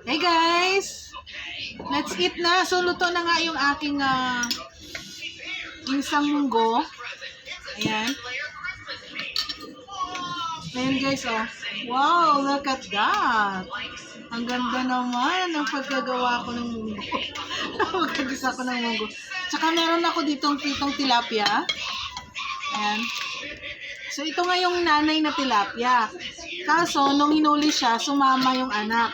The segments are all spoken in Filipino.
Hey guys! Let's eat na. So, luto na nga yung aking ginsang munggo. Ayan. Ayan guys, oh. Wow, look at that. Ang ganda naman ng pagkagawa ko ng munggo. Pagkagisa ko ng munggo. Tsaka meron ako ditong pitong tilapia. Ayan. So, ito nga yung nanay na tilapia. Kaso, nung hinuli siya, sumama yung anak.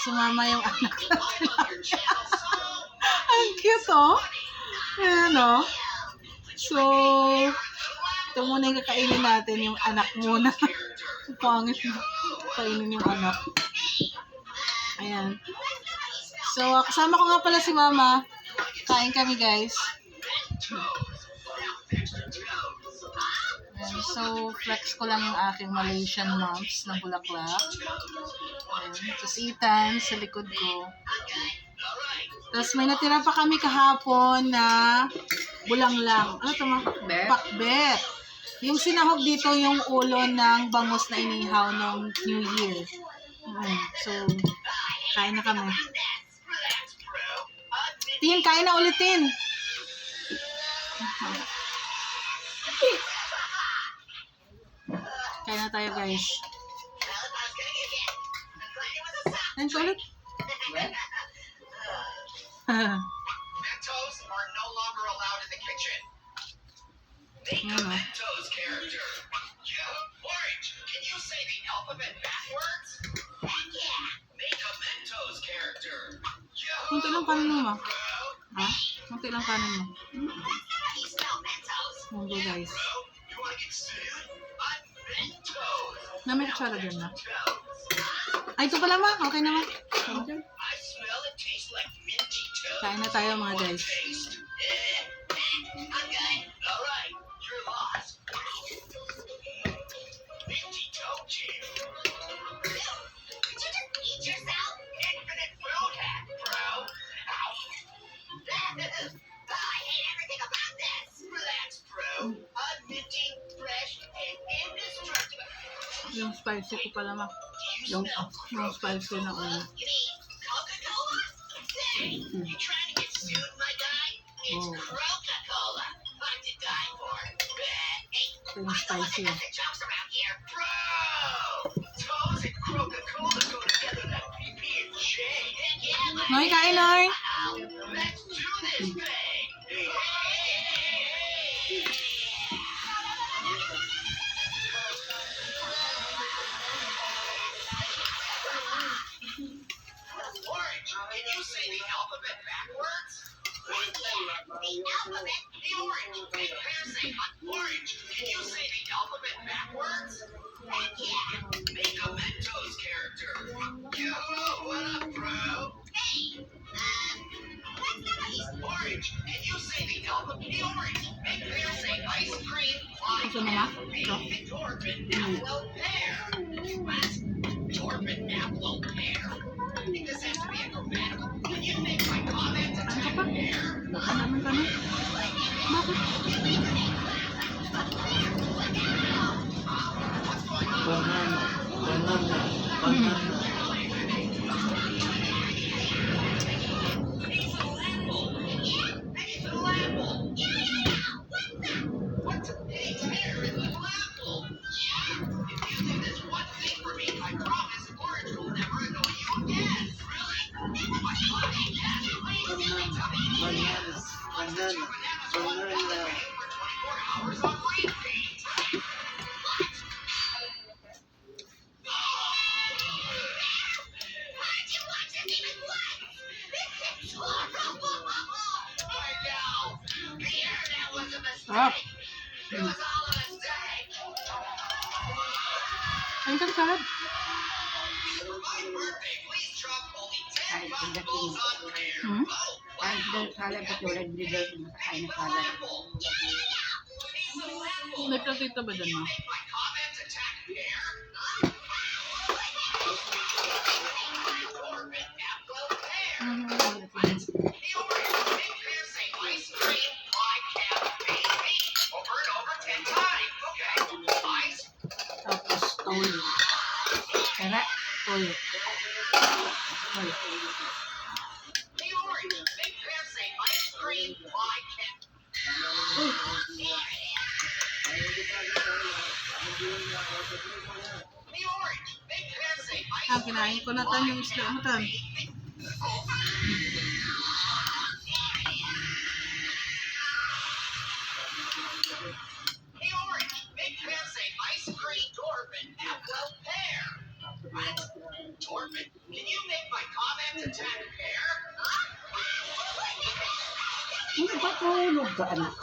Sumama yung anak na tilapia. Ang cute, oh. Ayan, oh. So, ito muna yung kakainin natin, yung anak muna. Pangit mo. Kainin yung anak. Ayan. So, kasama ko nga pala si Mama. Kain kami, guys. Ayan. So, flex ko lang yung aking Malaysian moms ng bulaklak. Ayan. Tapos Ethan sa likod ko. Tapos may natira pa kami kahapon na bulanglang. Ano ito mga? Pakbet. Yung sinahog dito yung ulo ng bangus na inihaw ng New Year. So, kain na kami. Tin, kain na ulitin. Kain na tayo, guys. Kain ka ulit. Mentos are no longer allowed in the kitchen. Make a Mentos character. Orange, can you say the alphabet backwards? Yeah. Make a Mentos character. Munti lang kanin mo, ma. Ha? Munti lang kanin mo. Munggo, guys. You want to get sued? I'm Mentos. Na may kutsara dyan na. Ay, ito pala, ma. Okay naman. Okay. I smell it tastes like minty toast. Kain na tayo, mga guys. I'm good. All right, you're lost. Minty toast jam. Did you just eat yourself? Infinite food hack, bro. Ow. I hate everything about this. Relax, bro. I'm minty, fresh, and indestructible. Yung spicy ko pala, ma. Yung spicy na ulo. You mean Coca-Cola? Hey, you trying to get sued, my guy? It's Coca-Cola. Hard to die for. Hey, Ito yung spicy. the jokes around here, bro. Toes and Coca-Cola go together like PB&J. Yeah, but Noy, kain, Noy. let's do this thing. Orange, can you say the alphabet backwards? The alphabet? The orange. Make Pear say orange. Can you say the alphabet backwards? Yeah. Make a Mentos character. Yo, what up, bro? Hey, that's not easy. Orange, can you say the alphabet? The orange. Make Pear say ice cream. Gusto mo, ma? Ito. Torpid apple pear. What? Torpid apple pear. I think this has to be a grammatical. Can you make my comment a Ano ka type pa? of pear? Baka naman ka na. Bakit? It's an apple. What's a pig's hair in an apple? If you do this one thing for me, I promise Orange will never annoy you again. Really? What? Yes, please. Tell me yes. What's the two bananas one for 24 hours on repeat? What? Why did you watch this even once? This is horrible. I know. Pierre, that was a Ah. mistake. It was all a mistake. Ay, isang salad. For my birthday, please drop only 10 popsicles on Pear. Hmm? Oh, Kahit daw salad at wala deliver ng kain na salad. apple. Piece of apple. May platito ba dyan, ma? Make my comment attack Pear. Orbit apple pear. The orange make Pear say ice cream like a baby. Over and over 10 times. Okay. Ice. Tapos, toyo. Kaya, Toyo. Hey, Orange, big bear say ice cream, why can't... Hey, Orange, big bear say ice Ah, kinain ko na tan yung isda mo tan. Hey, Orange, big bear say ice cream, Torben, well, pear. What? Torben, can you make my comment attack pear? Ano ba tulog ka, anak?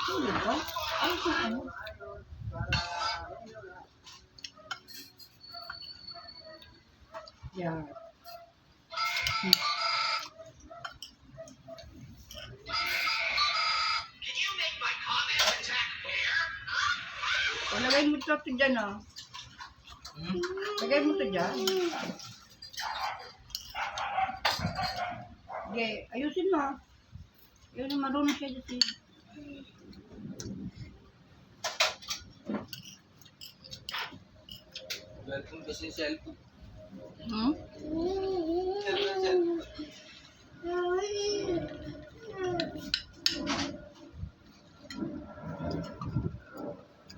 Tulog ka? Ay, ito ano? Yeah. Can you make my comment attack pear? Lagay mo ito dyan, oh. Lagay mo ito dyan. Okay, ayusin mo. Ayusin, marunong siya dyan. Welcome kasi cellphone. Hmm? Cellphone.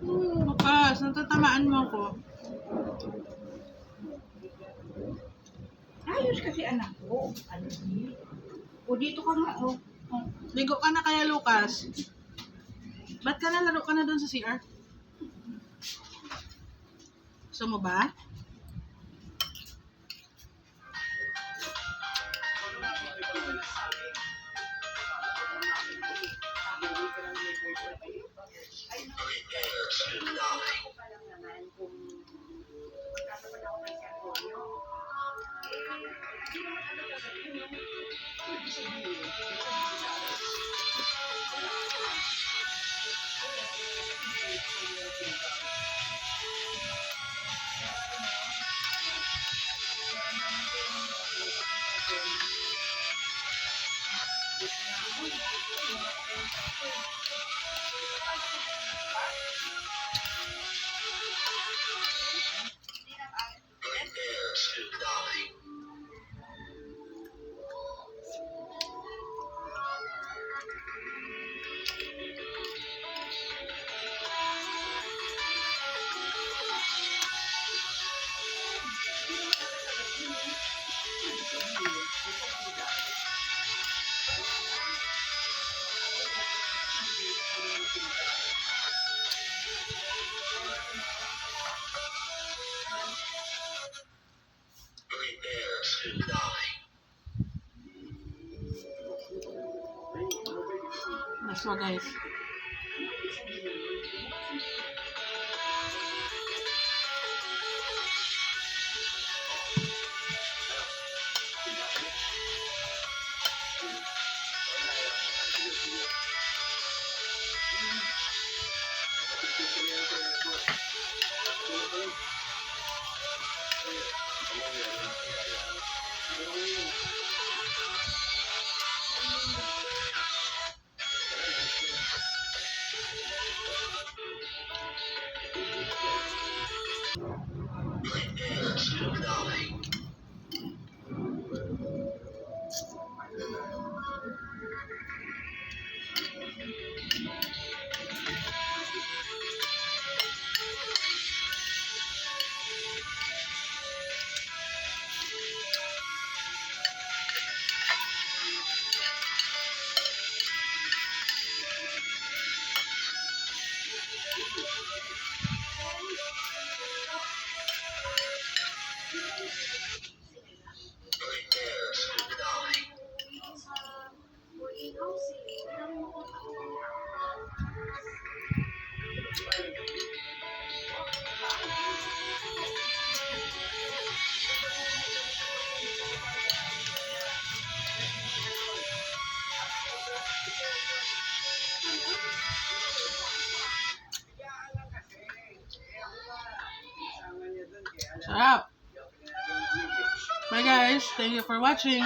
Bukas, natatamaan mo ko. Ayos kasi anak ko. Ano ni? O dito ka nga, oh. Oh. Ligo ka na kaya, Lucas. Ba't ka na laro ka na doon sa CR? Gusto mo ba? That's all, guys. Sarap. Bye guys. Thank you for watching.